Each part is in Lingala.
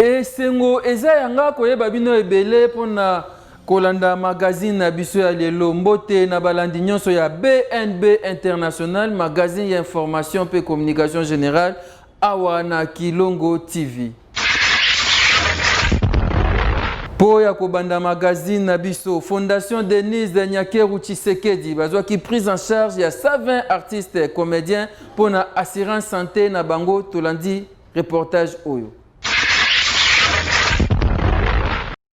Et sengo eza yanga koyeba bino ebele pona kolanda magazine na biso ya lelo mbote na balandi nyonso ya BNB International magazine ya information pe communication générale awa na Kilongo TV. Po ya kobanda magazine na biso Fondation Denise Nyakeru Tshisekedi bazwa ki prise en charge ya 120 artistes comédiens pona assurance santé na bango tolandi reportage oyo.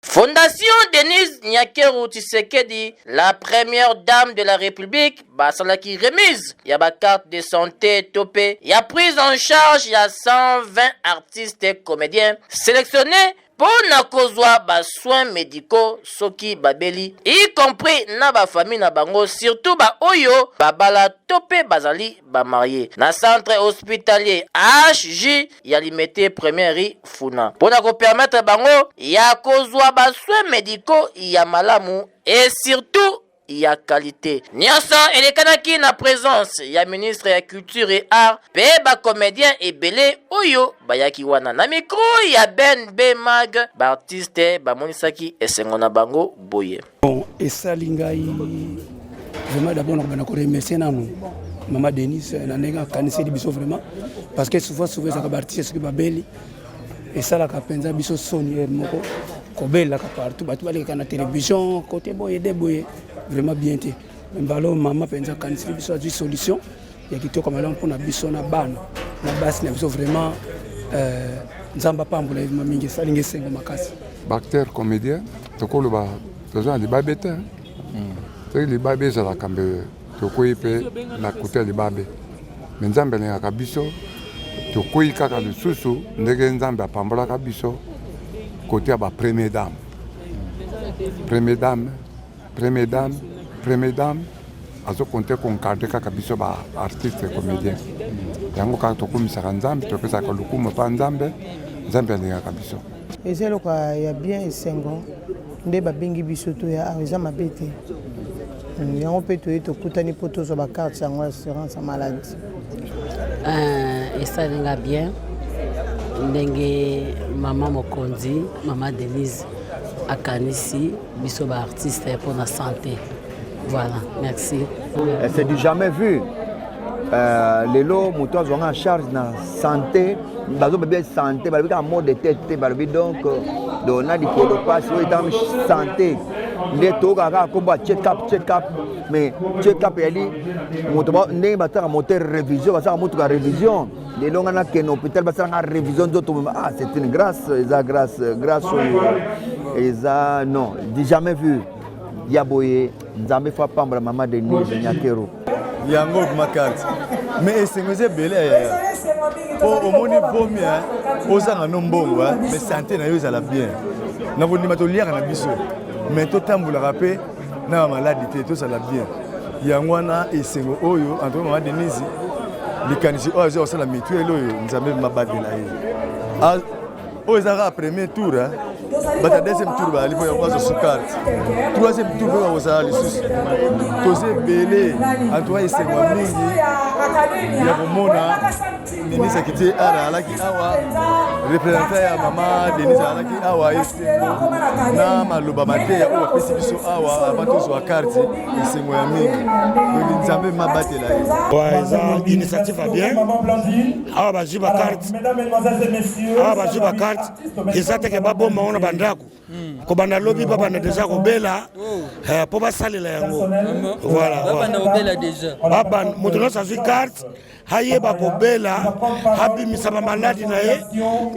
Fondation Denise Nyakeru Tshisekedi, la première dame de la République, basalaki remise. Il y a ba carte de santé topé. Il y a prise en charge, il y a 120 artistes et comédiens sélectionnés pour na kozwa ba soins médicaux soki babeli, y compris na ba famille na bango, surtout ba oyo babala topé bazali ba marié. Na centre hospitalier HJ ya limité première funa. Pour na ko permettre bango ya kozwa ba soins médicaux ya malamu et surtout il y a qualité. Nyonso elekanaki na présence ya ministre ya culture et art pe ba comédien ebele oyo bayaki wana na micro ya Ben B Mag ba artiste ba monisaki esengo na bango boye. Bon et ça lingai vraiment d'abord on ko remercier nanu Maman Denise na nenga kanisi biso vraiment parce que souvent ça ka artiste qui ba beli et ça la kapenza biso sonier moko ko bela ka partout batu baleka na télévision côté boye de boye vraiment bien té mbalo mama penza kanisi biso a solution ya kitoko malamu pour na biso na bana na basi na biso vraiment nzamba pambula evima mingi salinge sengo makasi acteur comédien tokolo ba toza li babete c'est li babé za la kambe tokoyi pe na côté li babé mais nzambe na ka biso tokoyi kaka lisusu ndenge nzambe apambola ka biso côté ya ba première dame azo compter qu'on cadre kaka biso ba artiste comédien yango ka tokumisaka nzambe topesaka lukumu pa nzambe alingaka biso ezelo kwa ya bien esengo nde babengi biso to ya eza mabe te yango mpe toye tokutani mpo tozwa bakarte yango assurance maladie esalinga bien ndenge mama mokonzi mama Denise akanisi biso ba artiste pour la santé. Voilà, merci. C'est du jamais vu. Les lots, moutons ont en charge de la santé. Bazo bébé santé, bazo en mode de tête, bazo donc on a dit que le passe est dans santé. Les taux à combat check-up, mais check-up il dit moto n'est pas un moteur révision, ça moteur révision. Les longs on a que l'hôpital ça a révision d'autres c'est une grâce, grâce non, du jamais vu. Yaboye nzambe fa pambra mama Denise Nyakeru yango makati mais esengeze belé pour au moni bomia ozanga nombongo mais santé na yo za la bien na vondima to liaka na biso mais to tambula rapé na maladie to ça la bien yango na esengo oyo entre mama Denise likanisi oyo ça la mutuelle oyo nzambe mabadela ye ozanga premier tour bata deuxième tour ba lipo ya kwazo sukarte troisième tour ba oza lisusu toze belé antoa esengo mingi ya komona ministre kiti ara alaki awa représentant ya mama Denise alaki awa esengo na maloba mateya oyo apesi biso awa abatozwa carte esengo ya mingi nzambe mabatela ye ouais eza initiative a bien awa bazwi ba carte eza teke babomba ona bandako ko banda lobi baba na déjà ko bela po ba salela yango voilà baba na obela déjà baba motono sa zwi carte hayeba ko bela habimisa ba maladi na ye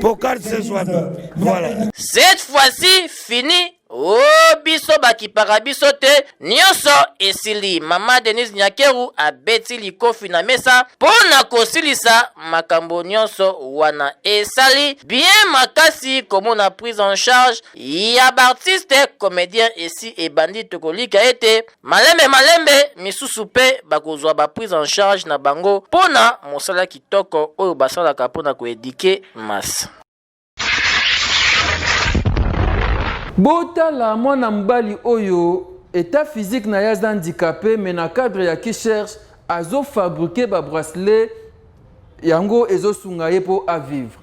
po carte se swami voilà cette fois-ci fini. Oh biso bakipaka biso te nyonso esili mama Denise Nyakeru abeti likofi na mesa pona kosilisa makambo nyonso wana esali bien makasi komona prise en charge ya artiste comédien esi ebandi tokolika ete malembe misusu pe bakozwa ba prise en charge na bango pona mosala kitoko oyo basalaka pona koedike mas. Botala mwana mbali oyo état physique na yaza handicapé mais na cadre ya qui cherche azo fabriquer ba bracelet yango ezo sunga ye po à vivre.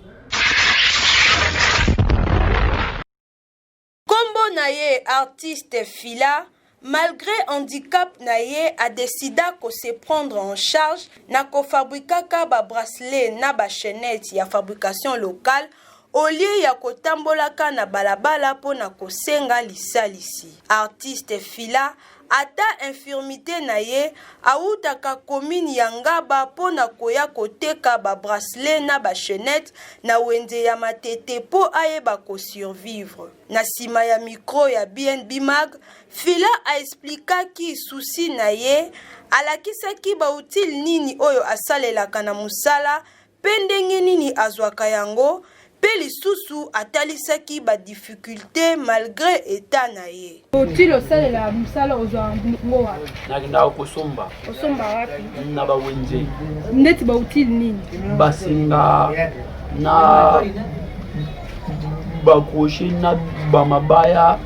artiste Fila, malgré handicap naye a décidé de se prendre en charge na ko fabrikaka ba bracelet na ba chaînette ya fabrication locale au lieu ya kotambolaka na balabala po na kosenga lisalisi. Artiste Fila ata infirmité naye autaka commune ya Ngaba po na koya koteka ba bracelet na ba chaînette na wende ya matete po ayeba ko survivre. Na sima ya micro ya BNB Mag, Fila a expliqué ki souci naye alakisaki ba utile nini oyo asalelaka na musala pendenge nini azwaka yango pe lisusu atalisaki ba difficulté malgré état naye. Utile osalela musala ozwa ngowa nakenda kusomba osomba wapi na ba wenje ndeti ba utile nini basinga na bakoshi na bamabaya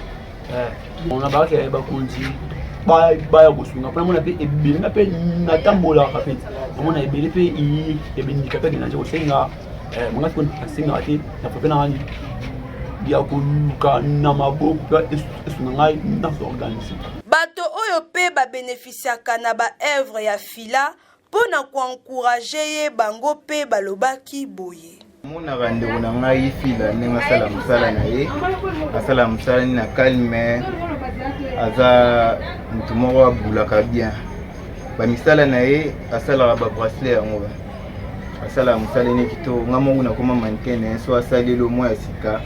ona bakela bakunzi baya kusunga pona mona pe ebele na pe natambola kapeti mona ebele pe ebindika pe nanje kosenga monga ko asinga ati na pe na wani dia kuluka na maboko esunga ngai na organiser bato oyo pe ba bénéficiaka na ba œuvre ya Fila pona ko encourager ye bango pe balobaki boye. Monaka ndeko na ngai Fila ndenge asala mosala na ye asala mosala na calme aza mutu moko abulaka bien bamisala na ye asalaka babracelet yango asala mosala ne kitoko nga moko nakoma mannequin so asali elo mwa ya sika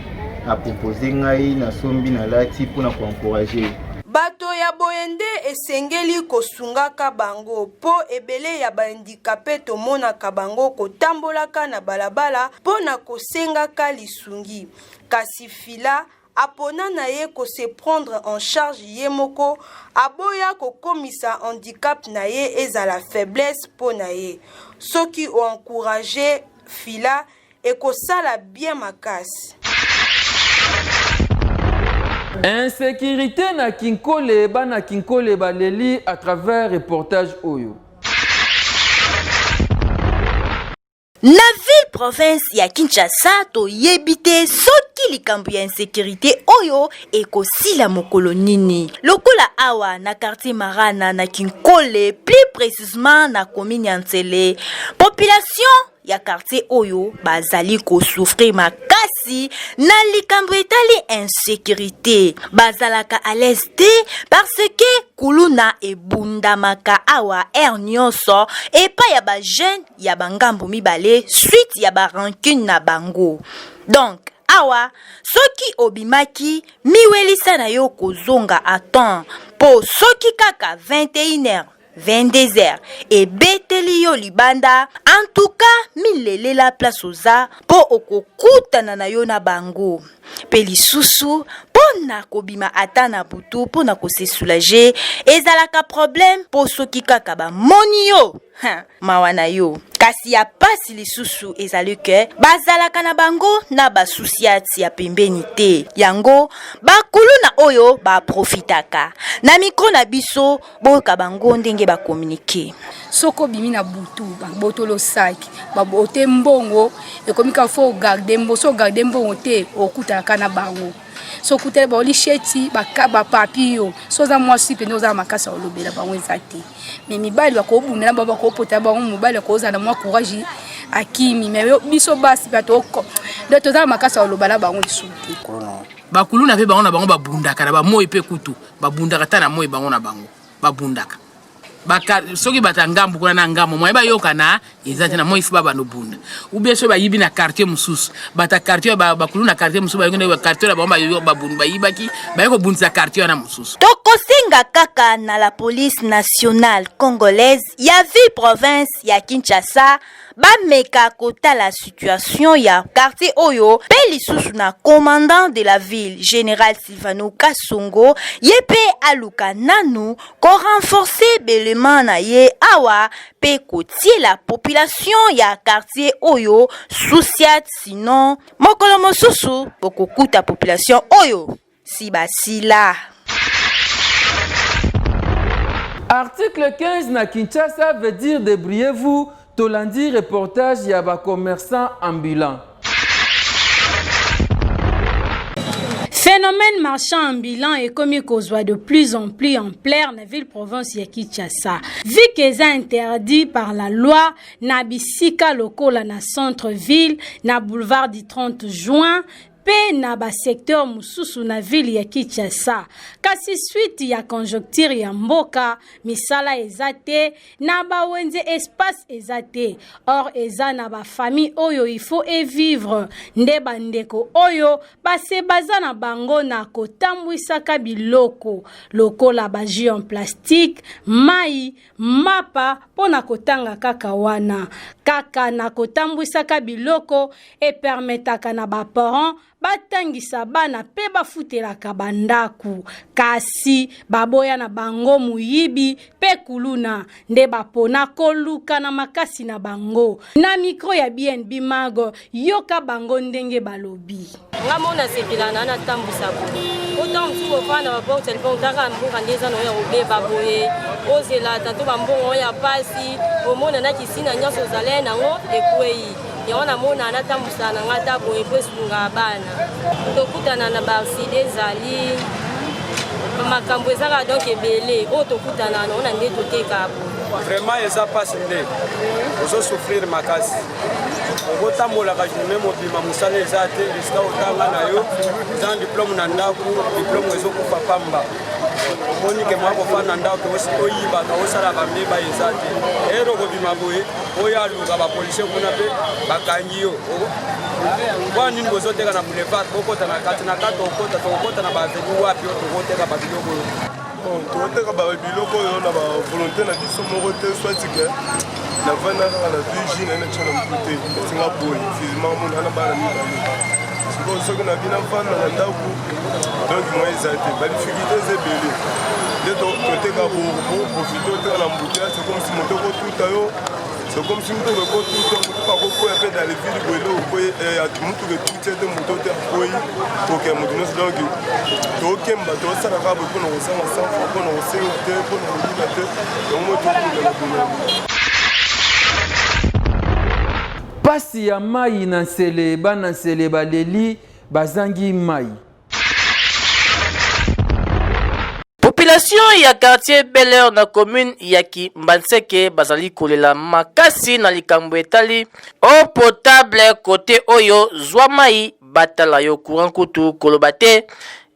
apropose ngai nasombi nalati mpona koencourage. Bato ya boyende esengeli kosungaka bango po ebele ya bahandikape tomonaka bango kotambolaka na balabala po na kosengaka lisungi. Kasi Fila apona na ye ko se prendre en charge ye moko aboya kokomisa handicap na ye ezala faiblesse po na ye. Soki o encourager Fila ekosala bien makasi. Insécurité na Kinkole bana Kinkole baleli à travers reportage Oyo. Na ville province ya Kinshasa to yebite soki likambo ya insécurité oyo ekosila mokolo nini. Lokola awa na quartier Marana na Kinkole, plus précisément na commune ya Ntsele, population ya quartier oyo bazali ko souffrir makasi na likambo etali insécurité. Bazalaka à l'aise parce que kuluna ebundamaka awa nyonso epa ya ba jeune ya bangambo mibale suite ya ba rancune na bango. Donc awa soki obimaki miwelisa na yo kozonga à temps po soki kaka 21h 22h et beteli yo libanda en tout cas milele la place oza po okokutana na yo na bango pe lisusu pona kobima ata na butu pona ko se soulager ezalaka problème po soki kaka ba moni yo mawana yo kasi ya pasi lisusu ezali ke bazalaka na bango na basusiati ya pembeni te yango bakulu na oyo ba profitaka na mikro na biso boyoka bango ndenge ba communiquer soko bimi na butu ba botolo saki ba bote mbongo ekomika fo garder mboso garder mbongo te okutaka na bango so kutele ba oli sheti ba papio so za mwasi pe noza makasa olobela bango ezati mais mibali ba ko bunda ba ko pota ba mobali ko za na mwa courage akimi mais biso basi ba to ko de to za makasa olobala bango lisuti bakulu na pe bango na bango babundaka na ba moyi pe kutu babundaka ta na moyi bango na bango babundaka baka soki batangambu kuna na ngamo mwa ba yoka na ezati na moyi fuba bano bunda ubie so ba yibi na quartier mususu bata quartier bakulu na quartier mususu ba yonga na quartier la bomba yo babundu ba yibaki ba yoko bunza quartier na mususu tokosenga kaka na la police nationale congolaise ya ville province ya Kinshasa bameka kota la situation ya quartier oyo pe lisusu na commandant de la ville général Silvano Kasongo yepe aluka nanu ko renforcer belement na ye awa pe kotie la population ya quartier oyo souciat sinon mokolo mosusu bokokuta population oyo si basila. Article 15 na Kinshasa veut dire débrouillez-vous. Tolandi reportage yaba commerçant ambulant. Fin Phénomène marchand ambulant est comme kozwa de plus en plus ampleur na ville province ya Kinshasa. Vu que c'est interdit par la loi na bisika lokola na centre-ville na boulevard du 30 juin pe na ba secteur mususu na ville ya Kinshasa. Kasi suite ya conjoncture ya mboka misala ezate na ba wenze espace ezate. Or eza na ba famille oyo il faut et vivre nde bandeko oyo base baza na bango na kotambwisaka biloko lokola ba jus en plastique mai mapa pona kotanga kaka wana kaka na kotambwisaka biloko e permetaka na ba parents batangisa bana pe bafutelaka bandaku kasi baboya na bango muyibi pe kuluna nde bapona koluka na makasi na bango na micro ya BNB Mago yoka bango ndenge balobi ngamona sepilana na tambusa ko autant tu ofana ba téléphone daka mbunga ndeza no ya obeba boye ozela tatu bambongo ya pasi omona na kisina nyoso zale nango ekwei yaona mona anatambusa na ngata boye pesunga bana tokutana na barside zali makambo ezaka donc ebele o tokutana na ona nde toteka vraiment eza pasi nde ozo souffrir makasi okotambolaka journée mobima mosala eza te lisika otanga na yo eza diplôme na ndako diplôme ezokufa pamba omoni ke mwa kofanda na ndako oyibaka osala bameba eza te ero kobima boye oyo aluka bapolisier kuna mpe bakangi yo kwa nini bozoteka na boulevard okota na kati okota na baveni wapi oyo tokoteka babiloko oyo tokoteka babiloko oyo na bavolonté na biso moko te swati ke navanda kaka na vigi naye natia na motu te etinga boye physiquement mona ana bana mibale sikoyo soki na bina mfanda na ndako donc mwa eza te badifficulté eza ebele nde toteka profite oteka na mbuteya c'est comme si moto kotuta yo c'est comme si moto kotuta moto akokoya mpe dans les villes boyele okoye moto ketutia te moto te akoyi kokeya moto nyonso donc tokemba tosalaka boye mpona kosanga sanfo mpona kosenga te mpona kolina te yango moto okumela kuna pasi ya mai na nsele bana nsele baleli bazangi mai. Population ya quartier Bel Air na commune ya Kimbanseke bazali kolela makasi na likambo etali eau potable côté oyo zwa mai batala yo courant kutu kolobate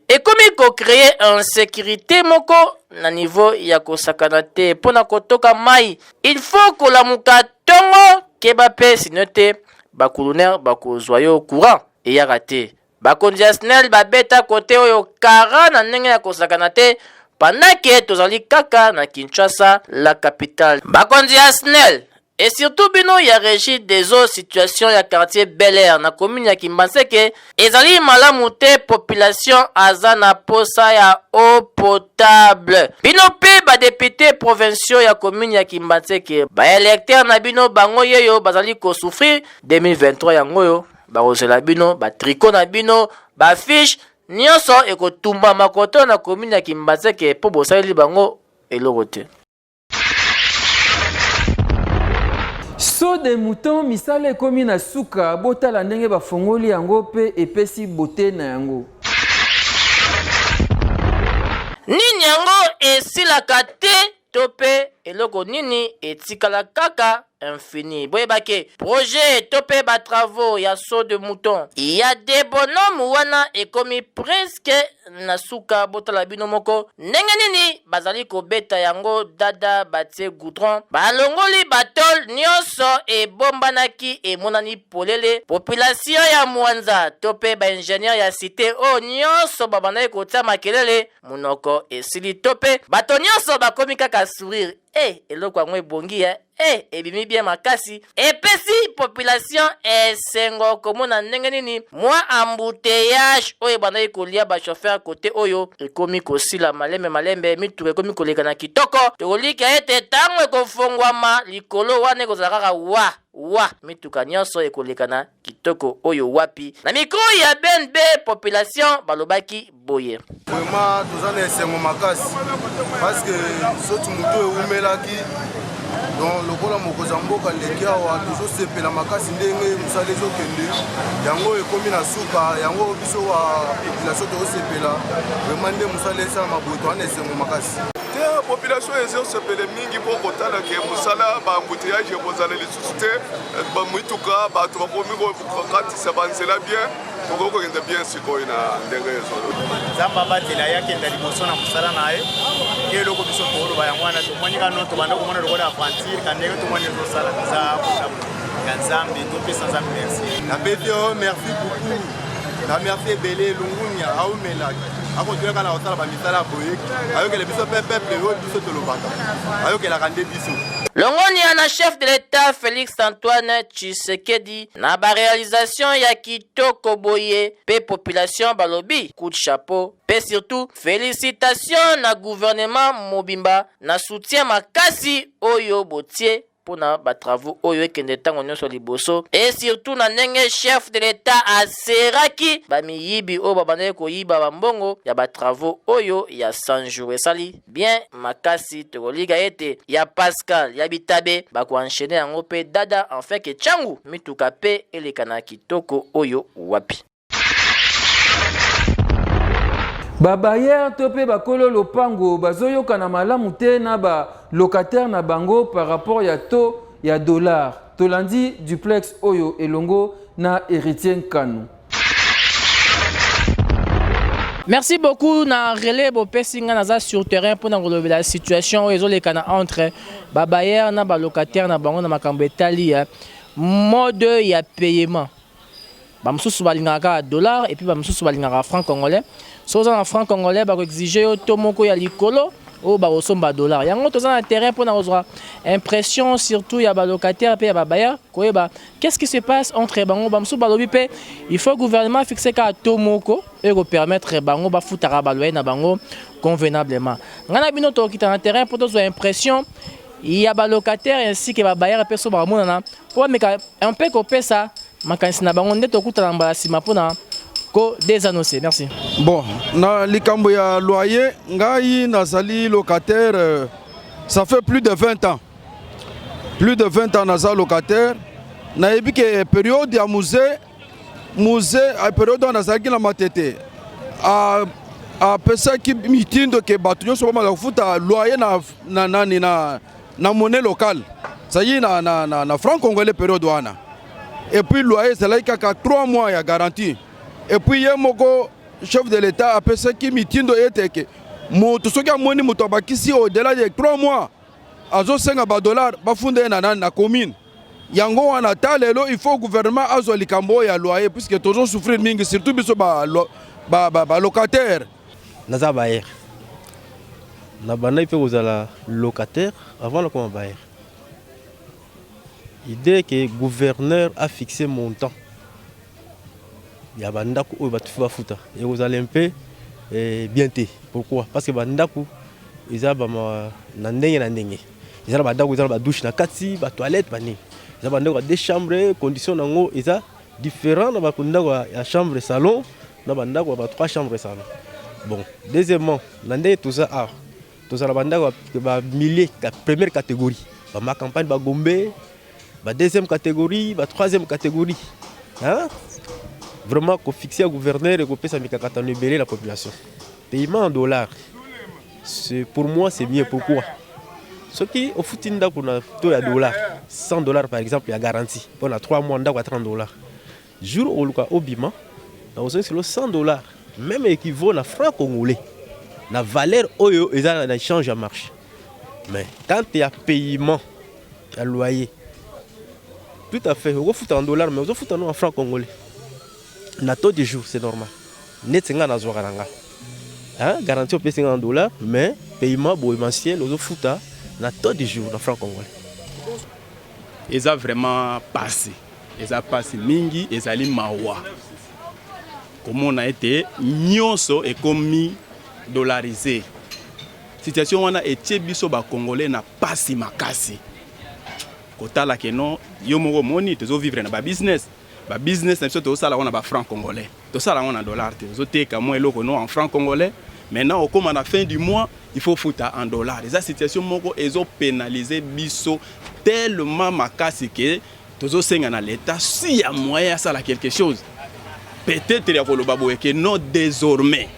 et comme ko créer insécurité moko na niveau ya kosakana te pona kotoka mai il faut kolamuka tongo keba pe sinote bakuluner bakozwa yo courant et ya raté bakonzi SNEL babeta côté oyo kara na ndenge ya kosakana te pendant que tozali kaka na Kinshasa la capitale bakonzi SNEL et surtout bino ya régie des eaux situation ya quartier Bel Air na commune ya Kimbanseke ezali malamu te population aza na posa ya eau potable bino pe ba député provinciaux ya commune ya Kimbanseke ba électeur na bino bango yeyo bazali ko souffrir 2023 yango yo ba ozela bino ba tricot na bino ba fiche nyonso ekotumba makoto na commune ya Kimbanseke po bosali bango eloko te. So de mouton misale komi na suka botala ndenge bafongoli yango pe epesi bote na yango. Nini yango esilaka te tope eloko nini etikala kaka infini. Boyebake projet tope ba travaux ya so de mouton. Il y a des bonhommes wana ekomi presque na suka botala bino moko. Ndenge nini bazali ko beta yango dada batie goudron. Balongoli batol nyonso e bombanaki e monani polele. Population ya Mwanza tope ba ingénieur ya cité o nyonso babandaki kotia makelele munoko esili tope. Bato nyonso bakomi kaka sourire. Eloko yango ebongi ebimi bien makasi epesi population esengo komona ndenge nini mwa embouteillage oyo bandaki kolia ba chauffeur côté oyo ekomi kosila malembe mituka ekomi koleka na kitoko tokolika ete tango ekofongwama likolo wana ekozala kaka wa mituka nyonso ekoleka na kitoko oyo wapi na mikro ya BNB population balobaki boye vraiment toza na esengo makasi parce que soki moto eumelaki donc lokola mokonzi ya mboka leki awa tozosepela makasi ndenge mosala ezokende yango ekomi na suka yango biso wa population tozosepela vraimen nde mosala esalama boye towana esengo makasi te population ezosepele mingi mpo kotala ke mosala baembouteillage ekozala lisusu te bamituka bato bakomi kokatisa banzela bien tokoki kokende bien sikoyo na ndenge ezolo nzambe abatela ye akenda liboso na mosala na ye ke eloko biso tooloba yango wana tomoni kano tobanda komona lokola aventure ka ndenge tomoni ezosala eza kotabo ya nzambe topesa nzambe merci nabebi o merci beaucoup na merci ebele elungunya aumelaki akontinue na kosala bamisala boye ayokela biso mpe peple oyo biso tolobaka ayokelaka nde biso longoni ana chef de l'état Félix Antoine Tshisekedi na ba réalisation ya kitoko boye pe population balobi coup de chapeau pe surtout félicitations na gouvernement mobimba na soutien makasi oyo botie pour na ba travaux oyo ekende tango nyonso liboso et surtout na ndenge chef de l'état aseraki ba miyibi oyo babandaki koyiba bambongo ya ba travaux oyo ya 100 jours esali bien makasi tokoliga ete ya Pascal ya Bitabe bakoenchaîne yango pe dada en fait ke changu mituka pe elekana kitoko oyo wapi babayer to pe bakolo lopango bazoyoka na malamu te na ba locataire na bango par rapport ya to ya dollar tolandi duplex oyo elongo na héritier Nkanu. Merci beaucoup na relais bopesi nga naza sur terrain pour na relever la situation ezolekana entre babayer na ba locataire na bango na makambo etali mode ya paiement bamususu balingaka dollar et puis bamususu balingaka franc congolais so za na franc congolais ba exiger yo to moko ya likolo o ba osomba dollar yango to za na terrain pour na ozwa impression surtout ya ba locataire pe ya babayer koyeba qu'est-ce qui se passe entre bango bamususu balobi pe il faut gouvernement fixer ka to moko et ko permettre bango ba futaka ba loyer na bango convenablement ngana bino to kita na terrain pour to ozwa impression il y a ba locataire ainsi que babayer pe so ba monana pour meka un peu ko pesa makanisi na bango nde to kutana mbala sima pona désannoncé. Merci. Bon, na likambo ya loyer, ngai nazali locataire, ça fait plus de 20 ans. Plus de 20 ans naza locataire. Na yebi ke période ya musée période on nazali na matete. A pesa ki mitindo ke batu nyoso ba futa loyer na monnaie locale. Ça y na franc congolais période wana. Et puis loyer c'est là kaka 3 mois ya garantie. Et puis yemoko chef de l'état a pensé qui mitindo eteke moto soki amoni moto abakisi au-delà de 3 mois azo senga ba dollar ba funde na commune yango wana ta lelo il faut gouvernement azo likambo ya loyer puisque toujours souffrir mingi surtout biso ba locataire naza bayer na bana ipe kozala locataire avant le comment bayer idée que gouverneur a fixé montant ya bandaku oyo batu bafuta et vous allez un peu bien té pourquoi parce que bandaku eza ba na ndenge eza bandaku eza ba douche na kati ba toilette bani eza bandaku deux chambres condition nango eza différent na ba bandaku ya chambre salon na bandaku ba 3 chambres salon bon deuxièmement na ndenge tout ça la bandaku ba milliers première catégorie ba ma campagne ba Gombe ba deuxième catégorie ba troisième catégorie hein. Vraiment, qu'on fixe un gouverneur et qu'on puisse libérer la population. Paiement en dollars, pour moi, c'est mieux. Pourquoi? Ce qui, au foot, il y a dollars. 100 dollars, par exemple, il y a garantie. On a 3 mois, on a 30 dollars. Jour où au Bima, on a 100 dollars. Même équivaut à franc congolais. La valeur, ils ont un échange à marché. Mais quand il y a paiement, il y a loyer. Tout à fait, on fout en dollars, mais on fout en franc congolais. Na taux de jour, c'est normal. Net singa na zogaranga. Hein, garantie au payé en dollars, mais paiement mensuel aux fouta na taux de jour na franc congolais. Ils ont vraiment passé. Ils ont passé mingi, ils allaient mawa. Comment on a été nyonso et commis dollarisé. Situation on a été biso ba congolais na passé makasi. Kota la keno yomo moni tezo vivre na ba business. Ba business na biso to sala on a ba franc congolais. To sala on a dollar te. Zo te ka mo eloko no en franc congolais Maintenant, comme à la fin du mois, il faut foutre en dollars. Et la situation, ils ont pénalisé Bisso tellement makasi que tous dans l'État, s'il y a moyen à ça quelque chose, peut-être que non désormais,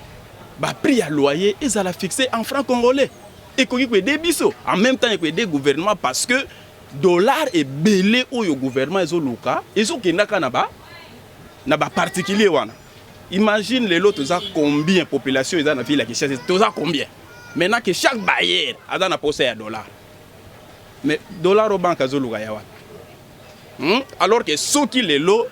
le prix à loyer, ils allaient fixer en francs congolais. Et qu'il y ait des Bisso. En même temps, il y a des gouvernements parce que dollar est belé au gouvernement, ils ont le cas, ils ont un particulier. Imagine les lots, combien de population ils ont dans la ville qui cherchent, combien. Maintenant que chaque bailleur a un poste à dollar. Mais dollar au banque, alors que ceux qui les lots,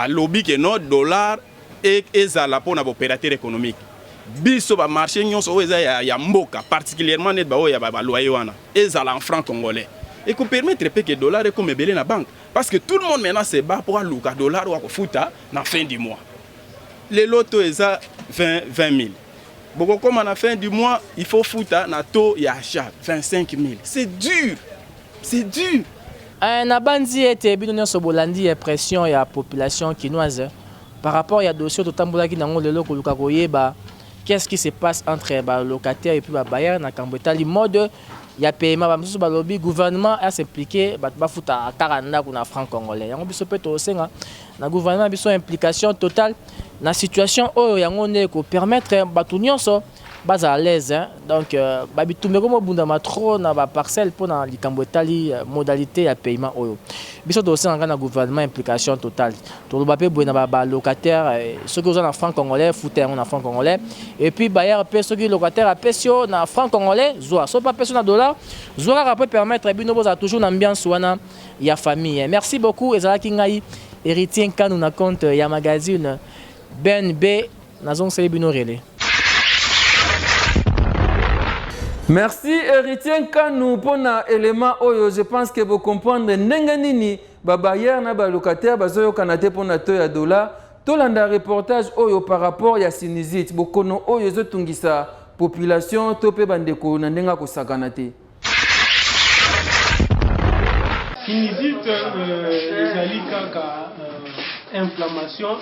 lobby que non dollar et la pour opérateur économique. Biso ba marché nyonso ya mboka particulièrement net ba ya ba loyer wana ezala en francs congolais et qu'on permettre que dollar est comme belé na banque parce que tout le monde maintenant se bat pour le dollar ou futa na fin du mois. Les lotos eza 20 000. Beaucoup comme à la fin du mois, il faut futa na taux ya achat 25 000. C'est dur. C'est dur. Na bandi ete bino nyonso bolandi ya pression ya population kinoise par rapport à dossier totambola ki nango lelo ko luka koyeba. Qu'est-ce qui se passe entre les locataires et puis les bailleurs dans le mode il y a paiement le gouvernement a s'impliqué ba futa 40 na francs congolais yango biso peut aussi na gouvernement biso implication totale na situation oyo yango ne ko permettre batu nyonso baza à l'aise donc babitumbe ko mobunda matro na ba parcelle pour na likambo etali modalité ya paiement oyo biso aussi na gouvernement implication totale to lo bape boina ba locataire ceux qui ont na franc congolais fouter na franc congolais et puis bailleur pe ceux qui locataire a pesio na franc congolais zoa so pas pesio na dollar zoa peut permettre bino boza toujours na ambiance wana ya famille. Merci beaucoup ezalaki ngai héritier Nkanu na compte ya magazine BNB nazon selebino relais. Merci héritier Nkanu pour un élément oyo. Je pense que vous comprenez nenganini ba bailleur na ba locataire bazoyo kanate pour na to ya dollar. Tolanda reportage oyo par rapport ya sinusite bokono oyo zo tungisa population tope bandeko na ndenga ko sakanate. Sinusite ezali kaka inflammation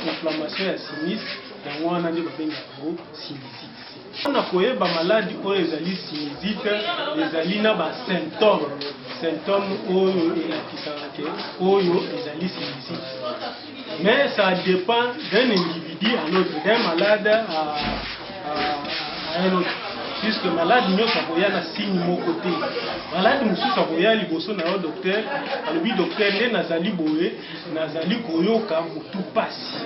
ya sinus yango wana nde babenga yango sinusite. On a koye ba maladie oyo ezali sinusite ezali na ba symptômes oyo elakisaka oyo ezali sinusite. Mais ça dépend d'un individu à l'autre, d'un malade à un autre. Puisque malade nous savons na signe mon côté. Malade nous savons liboso na docteur, le docteur ne nazali boye, nazali koyoka mutu pasi.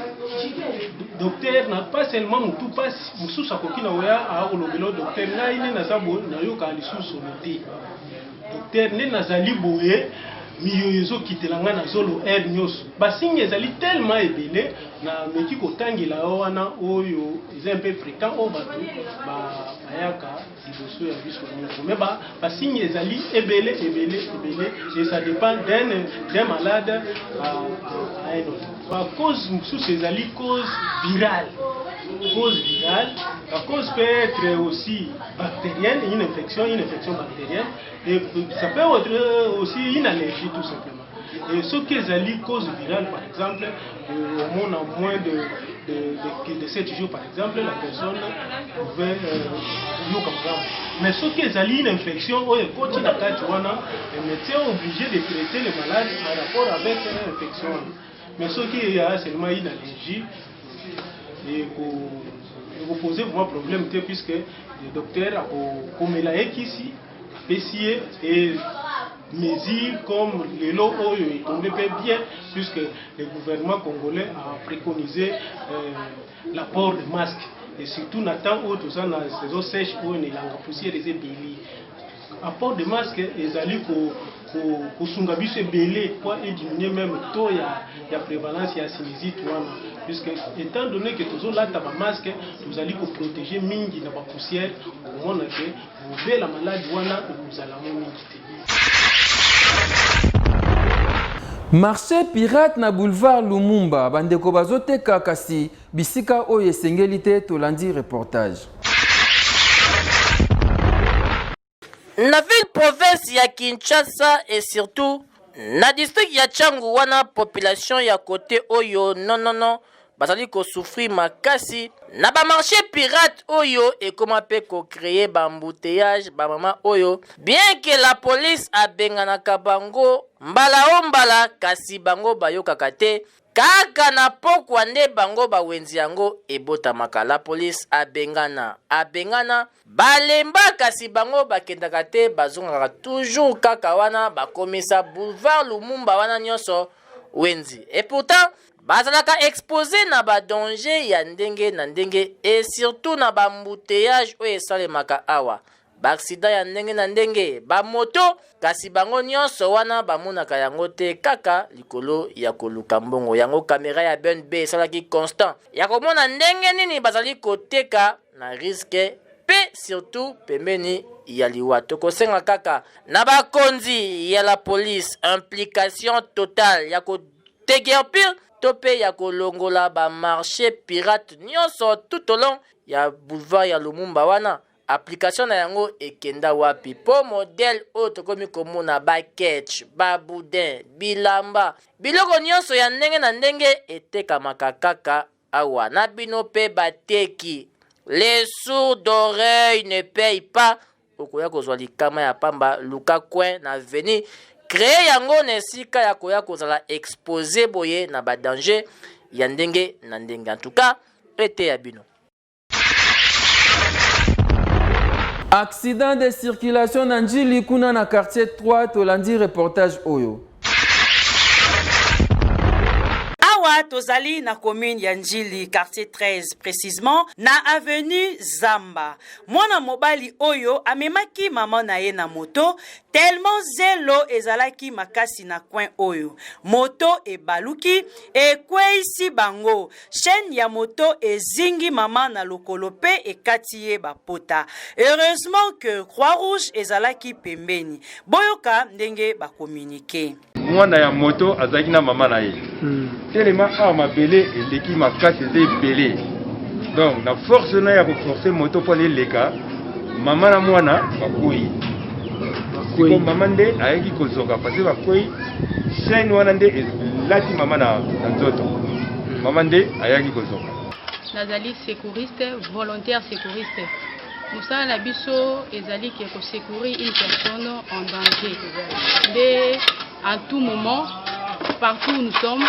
Docteur n'a pas seulement mutu pasi, musu sakoki na oya a olobelo docteur na ine nazabo na yoka lisusu noté. Docteur ne nazali boye miyoyezo kitelanga na zolo air nyos basinye ezali tellement ebele na meki kotangela wana oyo est un peu fréquent au batu bayaka liboso ya biso nyonso mais basinye ezali ebele et ça dépend d'un malade à un autre. Par cause mosusu ezali cause virale. La cause peut être aussi bactérienne, une infection bactérienne, et ça peut être aussi une allergie tout simplement. Et ce qui est cause virale, par exemple, au moins en moins de 7 jours, par exemple, la personne pouvait mais ce qui est une infection, le médecin est obligé de traiter le malade en rapport avec l'infection. Mais ce qui est seulement une allergie, et vous posez vraiment problème puisque le docteur a comme il a ici apprécié et mesures comme le lot est tombé bien puisque le gouvernement congolais a préconisé l'apport de masques et surtout n'attend tout ça dans les saisons sèches où il y a la poussière des ébélés. Apport de masques ils allaient pour sungabiso belé pour diminuer même le taux de prévalence ya sinusite puisque étant donné que tous là ta masque vous allez pour protéger mingi na ba poussière au moins que vous avez la maladie wana vous allez mingi. Marché pirate na boulevard Lumumba bandeko bazoteka kasi bisika oyo esengelite tolandi reportage. Na ville province ya Kinshasa et surtout na district ya Changu wana population ya côté oyo non bazali ko souffrir makasi na ba marché pirate oyo et comment peut créer ba embouteillage ba mama oyo bien que la police a benganaka bango mbala kasi bango bayokaka te kaka na pokwa nde bango bawenzi yango ebotamaka. La police abengana balemba kasi bango bakendaka te bazongaka toujours kaka wana bakomisa boulevard Lumumba wana nyonso wenzi. Et pourtant bazalaka exposé na ba danger ya ndenge na ndenge et surtout na ba embouteillage oyo esalemaka awa ba-accident ya ndenge na ndenge ba moto kasi bango nyonso wana bamonaka yango te kaka likolo ya koluka mbongo. Yango kamera ya BNB esalaki constant ya komona ndenge nini bazali koteka na risque pe surtout pembeni ya liwa. Tokosenga kaka na bakonzi ya la police implication totale ya kotegerpir tope ya kolongola ba marché pirate nyonso tout au long ya boulevard ya Lumumba wana. Application na yango ekenda wapi po modèle autre komi komona ba ketch ba boudin bilamba biloko nyonso ya ndenge na ndenge etekamaka kaka awa na bino pe bateki. Les sourds d'oreilles ne payent pas. Okoya kozwa likama ya pamba luka coin na veni créer yango na esika ya koya kozala exposé boye na ba danger ya ndenge na ndenge. En tout cas ete ya bino. Accident de circulation na Njili kuna na quartier 3 tolandi reportage oyo. Awa tozali na commune ya Njili quartier 13 précisément na avenue Zamba. Mwana mobali oyo amemaki mama na ye na moto tellement zelo ezalaki makasi na coin oyo. Moto ebaluki ekweisi bango. Chaîne ya moto ezingi mama na lokolo pe ekati ye bapota. Heureusement que Croix-Rouge ezalaki pembeni. Boyoka ndenge ba communiquer. Mwana ya moto azaki na mama na ye. Tellement mabele eleki makasi eze ebele. Donc na force na ya forcer moto pour les leka mama na mwana bakoyi. Siko mama nde ayeki kozoka parce que bakoyi chaîne wana nde lati mama na nzoto. Mama nde ayeki kozoka. Nazali secouriste, volontaire secouriste. Moussa na biso ezali ki ko secourir une personne en danger. Mais en tout moment, partout où nous sommes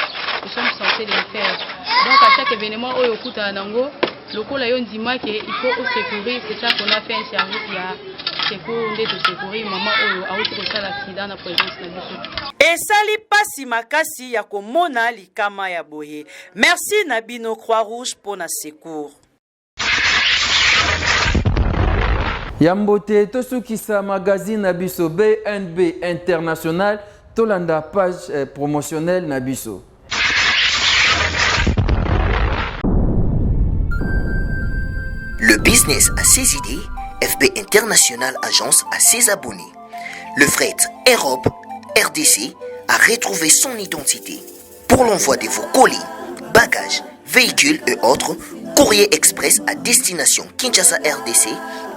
censés le faire. Donc à chaque événement où on écoute un ango, le coup là on dit qu'il faut secourir. C'est ça qu'on a fait un service il y a secours de secourir maman a autre ça l'accident na présence na biso. Esali pasi makasi ya komona likama ya boye. Merci Nabino Croix-Rouge pour na secours. Yambote tosukisa magazine na biso BNB International tolanda page promotionnelle na biso. Le business a ses idées, FB International Agence a ses abonnés. Le fret Europe, RDC, a retrouvé son identité. Pour l'envoi de vos colis, bagages, véhicules et autres, Courrier Express à destination Kinshasa RDC,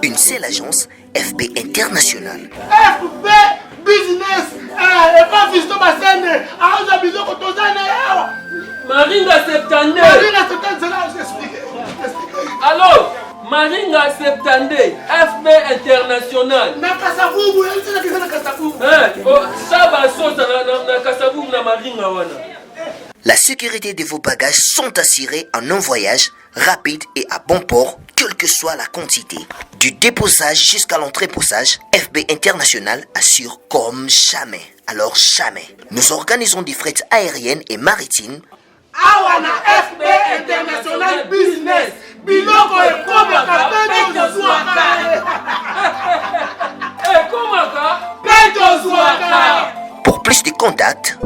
une seule agence, FB International. FB Business, et pas Fisto Bassene, à Bizo Kotozane. Maringa Septande. Maringa Septande, c'est là où j'explique. Alors, Maringa Septande, FB International. Na Kasavubu, il y a na Kasavubu. Ça va sauter na Kasavubu na Maringa wana. La sécurité de vos bagages sont assurées en un voyage rapide et à bon port, quelle que soit la quantité. Du déposage jusqu'à l'entreposage, FB International assure comme jamais. Alors jamais. Nous organisons des frettes aériennes et maritimes. Awana FB International Business. Biloko e komaka peto zwaka. E komaka peto zwaka. Pour plus de contacts,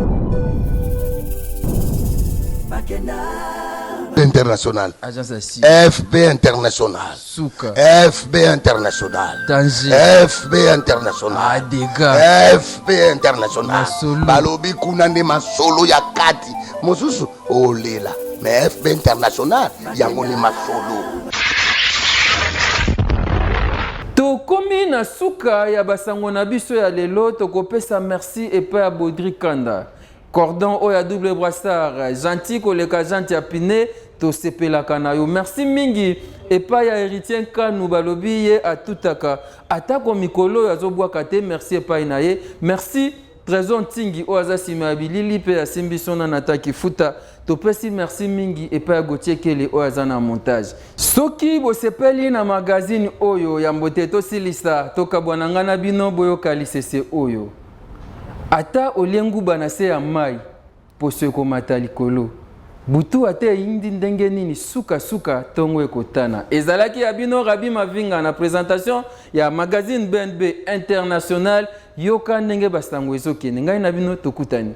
International. FB International. Souka. FB International. Danger. FB International. Adega. FB International. Masolo. Balobi kunande masolo ya kati. Mosusu olela. Mais FB International yango ni masolo. Tokomi na suka ya basango na biso ya lelo tokopesa merci epai ya Baudry Kanda. Cordon oya double brassard, gentil koleka gentil apine, tosepelaka na yo. Merci mingi epai ya Héritier Kanu balobi ye atutaka atako mikolo ya zobwaka te. Merci epai na ye. Merci Trésor Ntingi oaza sima bilili pe ya simbisona nataki futa. Topesi merci mingi epai ya Gauthier Kele oaza na montage. Soki bosepeli na magazine oyo ya mbote tosilisa toka bwananga na bino boyoka lisese oyo. Ata oliengu banase ya mai poso ekomata likolo. Butu ate indi ndenge nini suka tongo ekotana. Ezalaki ya bino Rabi Mavinga na présentation ya magazine BNB International yoka ndenge basango ezokende. Ngai na bino tokutani.